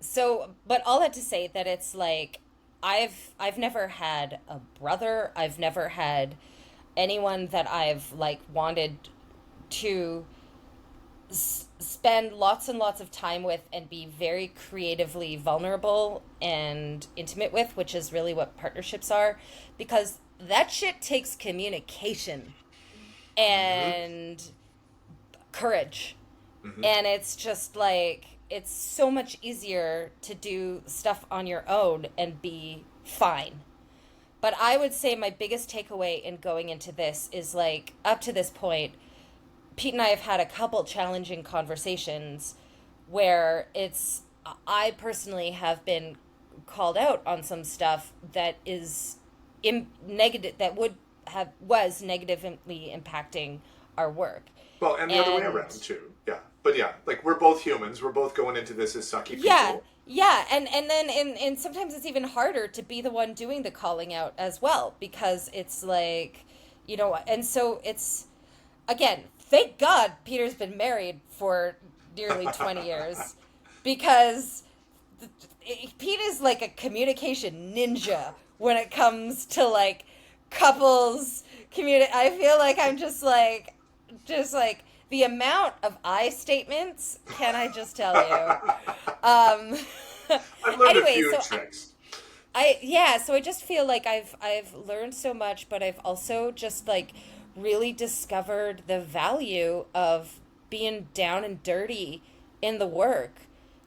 Speaker 3: So, but all that to say that it's like I've never had a brother. I've never had anyone that I've like wanted to spend lots and lots of time with and be very creatively vulnerable and intimate with, which is really what partnerships are, because that shit takes communication and courage. And it's just like, it's so much easier to do stuff on your own and be fine. But I would say my biggest takeaway in going into this is like, up to this point, Pete and I have had a couple challenging conversations where I personally have been called out on some stuff that is negative, that was negatively impacting our work.
Speaker 2: Well, and the other way around too. Yeah. But yeah, like we're both humans. We're both going into this as sucky people.
Speaker 3: Yeah. And then sometimes it's even harder to be the one doing the calling out as well, because it's like, you know, and so it's, again, thank God Peter's been married for nearly 20 years, because Pete is like a communication ninja when it comes to like couples I feel like I'm just like the amount of I statements, can I just tell you?
Speaker 2: I've learned a few tricks.
Speaker 3: So I just feel like I've learned so much, but I've also just like really discovered the value of being down and dirty in the work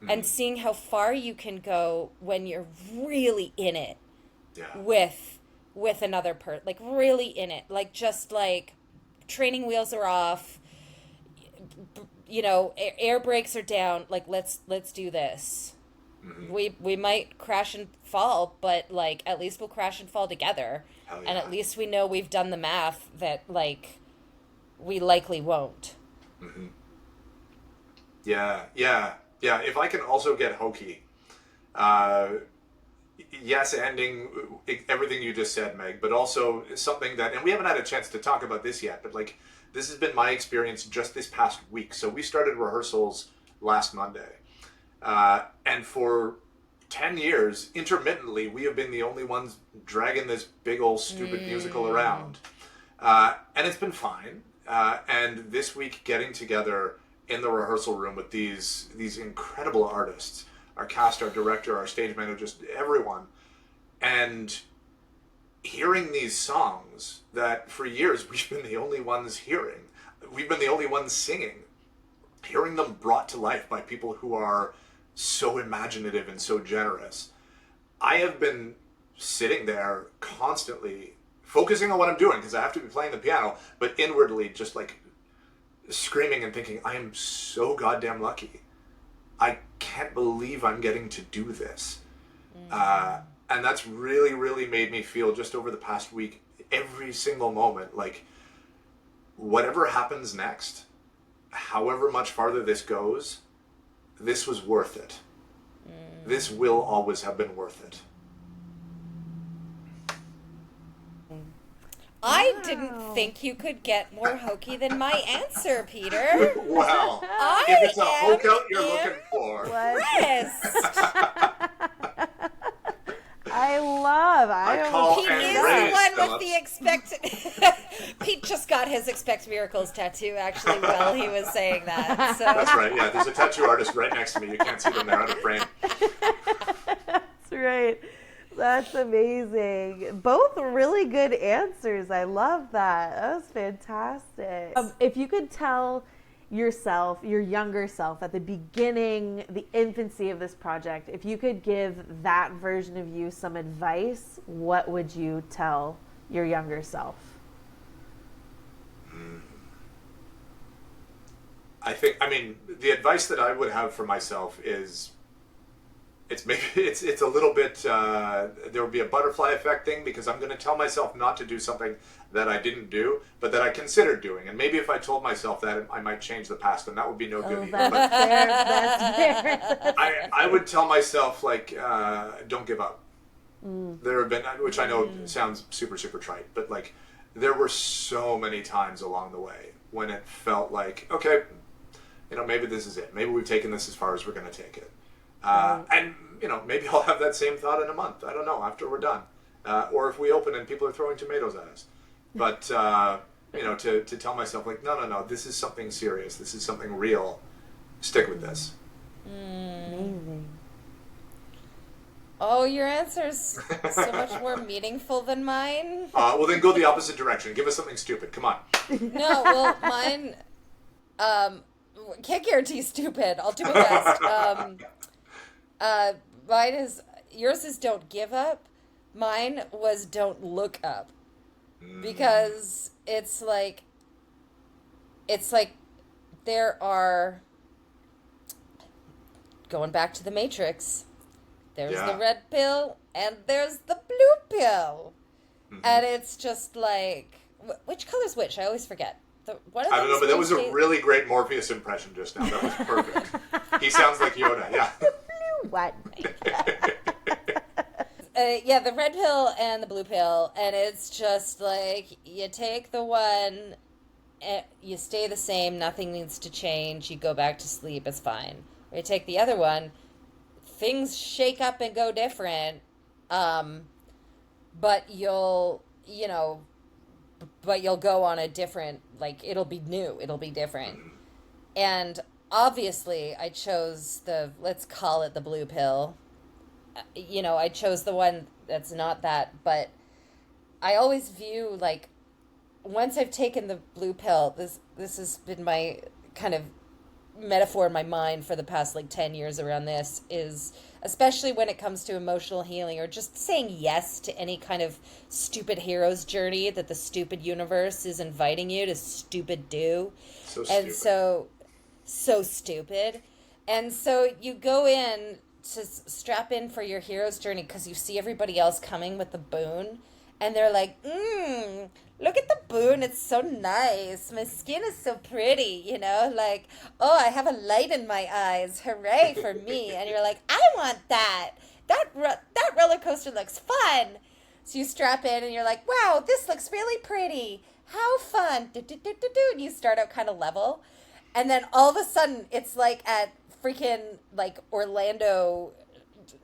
Speaker 3: and seeing how far you can go when you're really in it with another person, like really in it, like just like training wheels are off, you know, air brakes are down, like let's do this. We might crash and fall, but like at least we'll crash and fall together. And at least we know we've done the math that like we likely won't.
Speaker 2: Yeah. If I can also get hokey, yes, ending everything you just said, Meg, but also something that, and we haven't had a chance to talk about this yet, but like this has been my experience just this past week. So we started rehearsals last Monday, and for 10 years, intermittently, we have been the only ones dragging this big old stupid musical around. And it's been fine. And this week, getting together in the rehearsal room with these incredible artists, our cast, our director, our stage manager, just everyone, and hearing these songs that for years we've been the only ones hearing, we've been the only ones singing, hearing them brought to life by people who are so imaginative and so generous. I have been sitting there constantly focusing on what I'm doing because I have to be playing the piano, but inwardly just like screaming and thinking, I am so goddamn lucky. I can't believe I'm getting to do this. And that's really, really made me feel just over the past week, every single moment, like whatever happens next, however much farther this goes, this was worth it. This will always have been worth it.
Speaker 3: I didn't think you could get more hokey than my answer, Peter.
Speaker 2: Wow. If it's a hoke out you're looking for.
Speaker 3: Pete is the one with the expect. Pete just got his Expect Miracles tattoo actually while he was saying that. So.
Speaker 2: That's right. Yeah, there's a tattoo artist right next to me. You can't see them; they're out of frame.
Speaker 1: That's right. That's amazing. Both really good answers. I love that. That was fantastic. If you could tell yourself, your younger self, at the beginning, the infancy of this project, if you could give that version of you some advice, what would you tell your younger self?
Speaker 2: I mean, the advice that I would have for myself is, it's a little bit, there would be a butterfly effect thing, because I'm going to tell myself not to do something that I didn't do, but that I considered doing. And maybe if I told myself that, I might change the past, and that would be no good either.
Speaker 1: That's fair.
Speaker 2: I would tell myself, like, don't give up. There have been, which I know sounds super, super trite, but like, there were so many times along the way when it felt like, okay, maybe this is it. Maybe we've taken this as far as we're going to take it. And, maybe I'll have that same thought in a month. I don't know, after we're done. Or if we open and people are throwing tomatoes at us. But, to tell myself, like, no, this is something serious. This is something real. Stick with this.
Speaker 1: Amazing.
Speaker 3: Oh, your answer's so much more meaningful than mine.
Speaker 2: Well, then go the opposite direction. Give us something stupid. Come on.
Speaker 3: No, well, mine... can't guarantee stupid. I'll do my best. Mine is, yours is don't give up. Mine was don't look up. Because it's like there are, going back to the Matrix, there's the red pill and there's the blue pill. And it's just like, which color's which? I always forget. I
Speaker 2: don't know, but that was a really great Morpheus impression just now. That was perfect. He sounds like Yoda, yeah.
Speaker 1: What?
Speaker 3: The red pill and the blue pill, and it's just like, you take the one, you stay the same, nothing needs to change, you go back to sleep, it's fine. Or you take the other one, things shake up and go different, but you'll go on a different, like, it'll be new, it'll be different. And obviously I chose let's call it the blue pill. I chose the one that's not that, but I always view, like, once I've taken the blue pill, this has been my kind of metaphor in my mind for the past, like, 10 years around this, is especially when it comes to emotional healing or just saying yes to any kind of stupid hero's journey that the stupid universe is inviting you to stupid do.
Speaker 2: So stupid.
Speaker 3: And so stupid. And so you go in to strap in for your hero's journey because you see everybody else coming with the boon, and they're like, look at the boon, it's so nice, my skin is so pretty, like, oh, I have a light in my eyes, hooray for me. And you're like, I want that roller coaster looks fun. So you strap in and you're like, wow, this looks really pretty, how fun, and you start out kind of level, and then all of a sudden it's like at freaking, like, Orlando,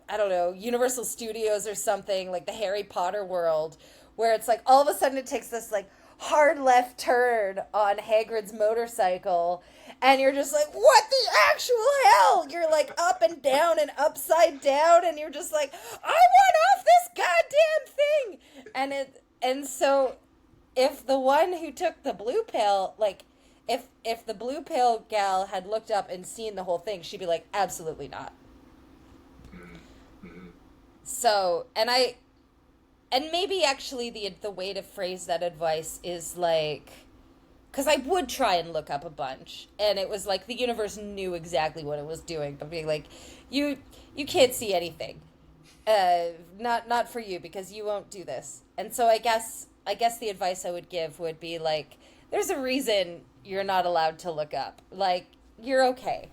Speaker 3: I don't know, Universal Studios or something, like the Harry Potter world, where it's like all of a sudden it takes this, like, hard left turn on Hagrid's motorcycle, and you're just like, what the actual hell? You're like up and down and upside down, and you're just like, I want off this goddamn thing. And so if the one who took the blue pill, like, if the blue pill gal had looked up and seen the whole thing, she'd be like, absolutely not. So, and maybe actually the way to phrase that advice is like, because I would try and look up a bunch, and it was like the universe knew exactly what it was doing, but being like, you can't see anything, not for you, because you won't do this. And so I guess the advice I would give would be like, there's a reason you're not allowed to look up. Like, you're okay.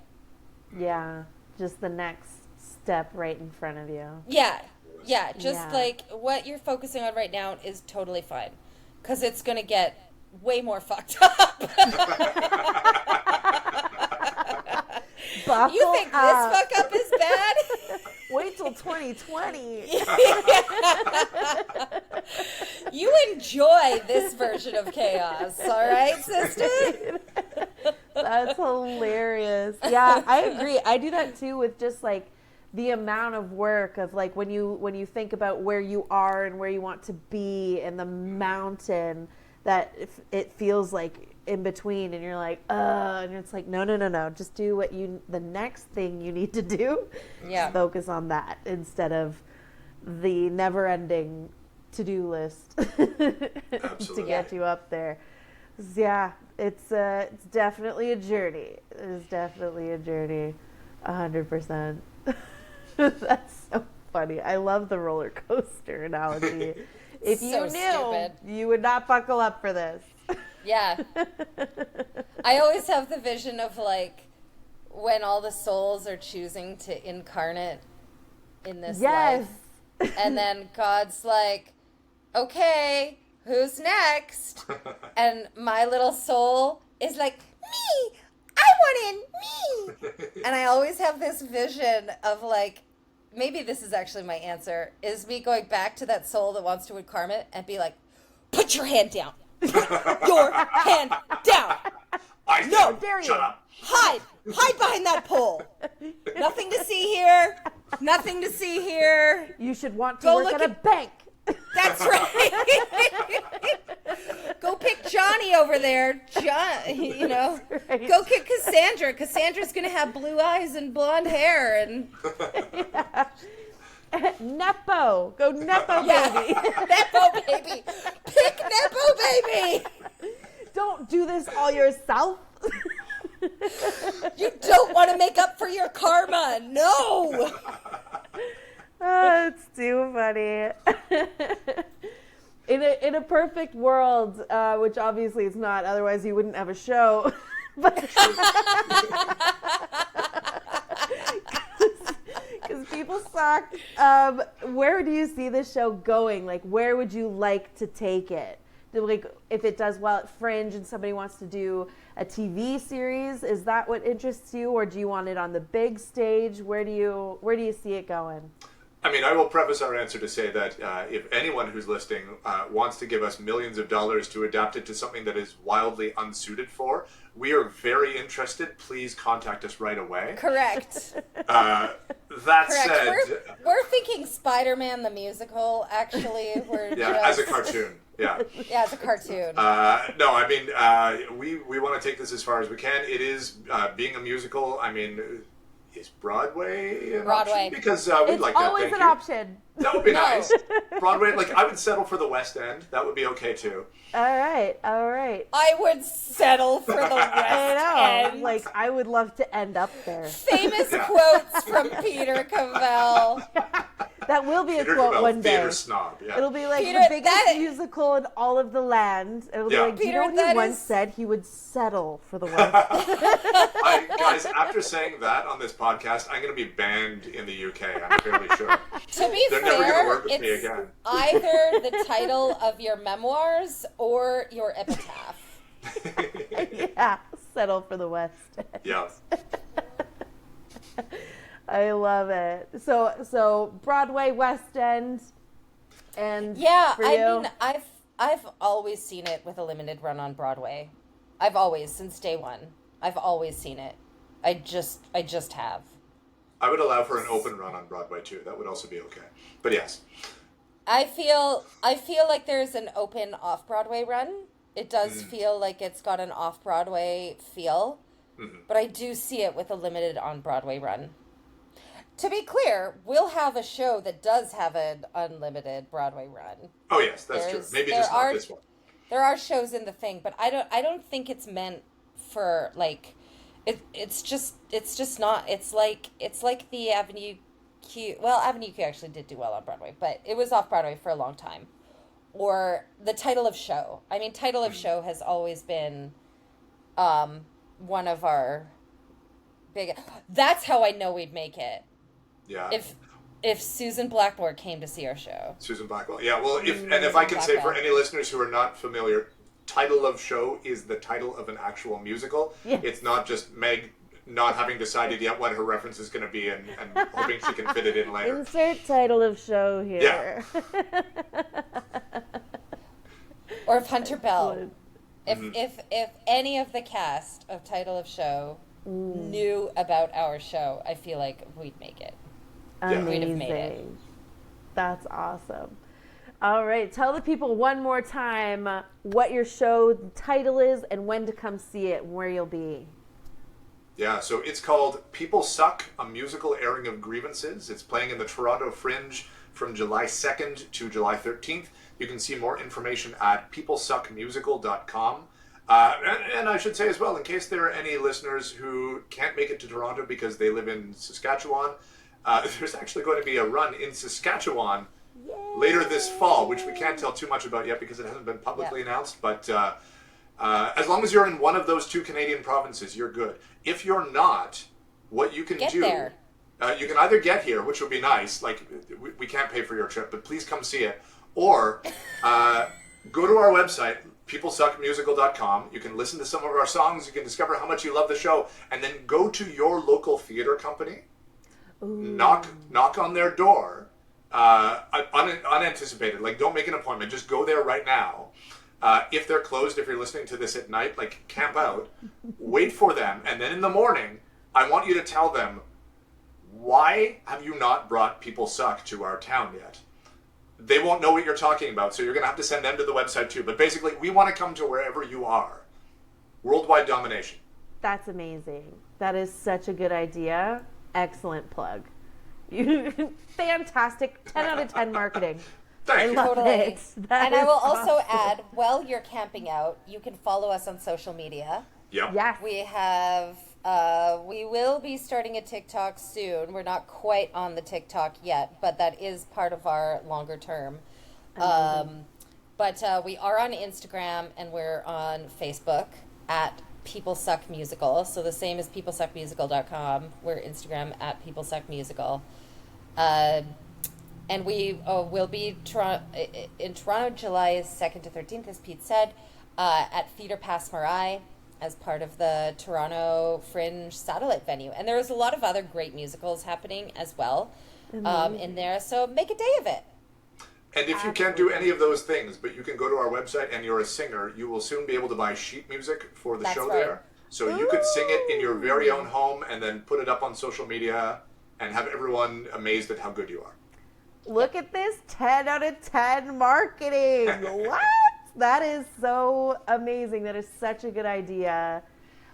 Speaker 1: Yeah, just the next step right in front of you.
Speaker 3: Yeah, like, what you're focusing on right now is totally fine. Because it's going to get way more fucked up.
Speaker 1: Buckle
Speaker 3: you think
Speaker 1: up.
Speaker 3: this fuck up is bad?
Speaker 1: Wait till 2020.
Speaker 3: You enjoy this version of chaos, all right, sister?
Speaker 1: That's hilarious. Yeah, I agree. I do that too with just like the amount of work of like when you think about where you are and where you want to be and the mountain that it feels like in between, and you're like, and it's like, no, just do the next thing you need to do.
Speaker 3: Yeah.
Speaker 1: Just focus on that instead of the never-ending to-do list to get you up there. Yeah, it's definitely a journey. It's definitely a journey, 100%. That's so funny. I love the roller coaster analogy. If you knew,
Speaker 3: stupid.
Speaker 1: You would not buckle up for this.
Speaker 3: Yeah. I always have the vision of like when all the souls are choosing to incarnate in this life. And then God's like, okay, who's next? And my little soul is like, me! I want in, me! And I always have this vision of like, maybe this is actually my answer, is me going back to that soul that wants to incarnate and be like, put your hand down. Put your hand down.
Speaker 2: No, dare you. Shut up.
Speaker 3: Hide behind that pole. Nothing to see here. Nothing to see here.
Speaker 1: You should want to work at a bank.
Speaker 3: That's right. Go pick Johnny over there. John, right. Go kick Cassandra. Cassandra's going to have blue eyes and blonde hair. And
Speaker 1: Nepo. Go Nepo, baby.
Speaker 3: Nepo, baby. Pick Nepo, baby.
Speaker 1: Don't do this all yourself.
Speaker 3: You don't want to make up for your karma. No.
Speaker 1: Oh, it's too funny. In a perfect world, which obviously it's not, otherwise you wouldn't have a show. But because people suck. Where do you see this show going? Like, where would you like to take it? Like, if it does well at Fringe and somebody wants to do a TV series, is that what interests you, or do you want it on the big stage? Where do you see it going?
Speaker 2: I mean, I will preface our answer to say that if anyone who's listening wants to give us millions of dollars to adapt it to something that is wildly unsuited for, we are very interested. Please contact us right away.
Speaker 3: Correct.
Speaker 2: That
Speaker 3: Correct.
Speaker 2: said...
Speaker 3: We're thinking Spider-Man the musical, actually.
Speaker 2: As a cartoon. Yeah.
Speaker 3: Yeah, as a cartoon.
Speaker 2: No, I mean, we want to take this as far as we can. It is, being a musical, I mean... Is Broadway an option? Because we'd like that.
Speaker 1: It's always an option.
Speaker 2: That would be nice. Broadway, like, I would settle for the West End. That would be okay, too.
Speaker 1: All right.
Speaker 3: I would settle for the West End.
Speaker 1: Like, I would love to end up there.
Speaker 3: Famous quotes from Peter Cavell.
Speaker 1: That will be
Speaker 2: Peter
Speaker 1: a quote
Speaker 2: Cavell,
Speaker 1: one day.
Speaker 2: theater snob, yeah.
Speaker 1: It'll be like the biggest musical in all of the land. It'll be like,
Speaker 3: Peter,
Speaker 1: he once said he would settle for the West.
Speaker 2: Guys, after saying that on this podcast, I'm going to be banned in the UK, I'm fairly sure.
Speaker 3: To be
Speaker 2: They're
Speaker 3: fair,
Speaker 2: never going to work with me again.
Speaker 3: Either the title of your memoirs or your epitaph.
Speaker 1: Yeah, settle for the West.
Speaker 2: Yeah.
Speaker 1: I love it. So Broadway, West End, and
Speaker 3: I mean, I've always seen it with a limited run on Broadway. I've always, since day one, I've always seen it. I just have.
Speaker 2: I would allow for an open run on Broadway too. That would also be okay. But yes.
Speaker 3: I feel like there's an open off-Broadway run. It does feel like it's got an off-Broadway feel. Mm-hmm. But I do see it with a limited on-Broadway run. To be clear, we'll have a show that does have an unlimited Broadway run.
Speaker 2: Oh yes, that's true. Maybe just not this one.
Speaker 3: There are shows in the thing, but I don't think it's meant for like it's just not. It's like the Avenue Q. Well, Avenue Q actually did do well on Broadway, but it was off Broadway for a long time. Or the title of show. I mean, title of show has always been one of our big. That's how I know we'd make it.
Speaker 2: Yeah.
Speaker 3: If Susan Blackmore came to see our show.
Speaker 2: Susan Blackmore. Yeah, well, if I can say for any listeners who are not familiar, title of show is the title of an actual musical. Yes. It's not just Meg not having decided yet what her reference is going to be and hoping she can fit it in later.
Speaker 1: Insert title of show here.
Speaker 2: Yeah.
Speaker 3: Or if Hunter Bell. If any of the cast of title of show knew about our show, I feel like we'd make it.
Speaker 1: Amazing.
Speaker 3: We'd have made it.
Speaker 1: That's awesome. All right. Tell the people one more time what your show title is and when to come see it and where you'll be.
Speaker 2: Yeah, so it's called People Suck, a Musical Airing of Grievances. It's playing in the Toronto Fringe from July 2nd to July 13th. You can see more information at peoplesuckmusical.com. And I should say as well, in case there are any listeners who can't make it to Toronto because they live in Saskatchewan, there's actually going to be a run in Saskatchewan later this fall, which we can't tell too much about yet because it hasn't been publicly announced. But as long as you're in one of those two Canadian provinces, you're good. If you're not, what you can do, you can either get here, which would be nice, like we can't pay for your trip, but please come see it, or go to our website, peoplesuckmusical.com. You can listen to some of our songs, you can discover how much you love the show, and then go to your local theater company, knock on their door, unanticipated, like don't make an appointment, just go there right now. If they're closed, if you're listening to this at night, like camp out, wait for them, and then in the morning, I want you to tell them, why have you not brought People Suck to our town yet? They won't know what you're talking about, so you're going to have to send them to the website too. But basically, we want to come to wherever you are. Worldwide domination.
Speaker 1: That's amazing. That is such a good idea. Excellent plug. Fantastic. 10 out of 10 marketing.
Speaker 2: Thank you.
Speaker 3: Totally.
Speaker 1: It.
Speaker 3: And I will also add, while you're camping out, you can follow us on social media.
Speaker 2: Yep.
Speaker 1: Yes.
Speaker 3: We have, we will be starting a TikTok soon. We're not quite on the TikTok yet, but that is part of our longer term. But we are on Instagram and we're on Facebook at People Suck Musical. So the same as peoplesuckmusical.com. We're Instagram at People Suck Musical. And we will be in Toronto July 2nd to 13th, as Pete said, at Theatre Passe Muraille as part of the Toronto Fringe satellite venue. And there's a lot of other great musicals happening as well in there, so make a day of it.
Speaker 2: And if you can't do any of those things, but you can go to our website and you're a singer, you will soon be able to buy sheet music for the show there. So you could sing it in your very own home and then put it up on social media and have everyone amazed at how good you are.
Speaker 1: Look at this 10 out of 10 marketing. What? That is so amazing. That is such a good idea.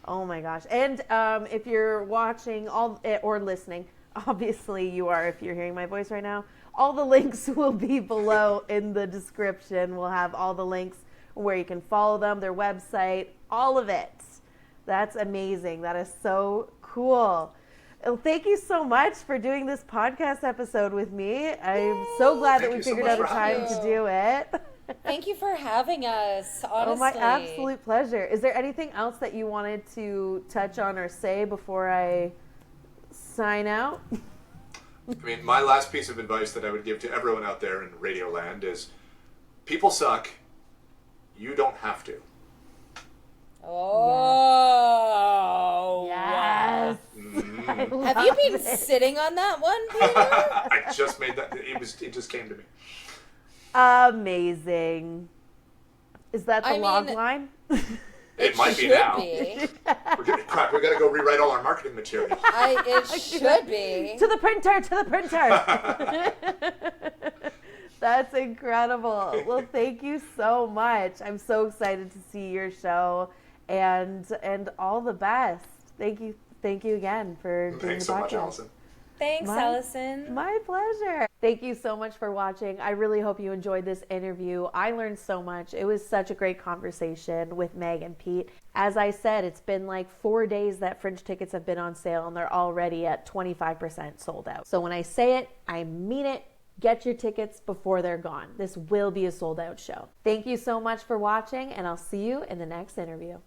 Speaker 1: Oh my gosh. And if you're watching or listening, obviously you are if you're hearing my voice right now, all the links will be below in the description. We'll have all the links where you can follow them, their website, all of it. That's amazing. That is so cool. Thank you so much for doing this podcast episode with me. I'm so glad that we figured out a time to do it.
Speaker 3: Thank you for having us, honestly.
Speaker 1: Oh, my absolute pleasure. Is there anything else that you wanted to touch on or say before I sign out?
Speaker 2: I mean, my last piece of advice that I would give to everyone out there in Radioland is, people suck. You don't have to.
Speaker 3: Oh.
Speaker 1: Yes.
Speaker 3: Have you been sitting on that one, Peter?
Speaker 2: I just made that. It just came to me.
Speaker 1: Amazing. Is that the log line?
Speaker 2: It might be now. We're gonna go rewrite all our marketing material.
Speaker 3: It should be.
Speaker 1: To the printer. That's incredible. Well, thank you so much. I'm so excited to see your show and all the best. Thank you again for doing the podcast.
Speaker 2: Thanks so much, Alison.
Speaker 3: Thanks, Alison.
Speaker 1: My pleasure. Thank you so much for watching. I really hope you enjoyed this interview. I learned so much. It was such a great conversation with Meg and Pete. As I said, it's been like 4 days that Fringe tickets have been on sale and they're already at 25% sold out. So when I say it, I mean it. Get your tickets before they're gone. This will be a sold out show. Thank you so much for watching, and I'll see you in the next interview.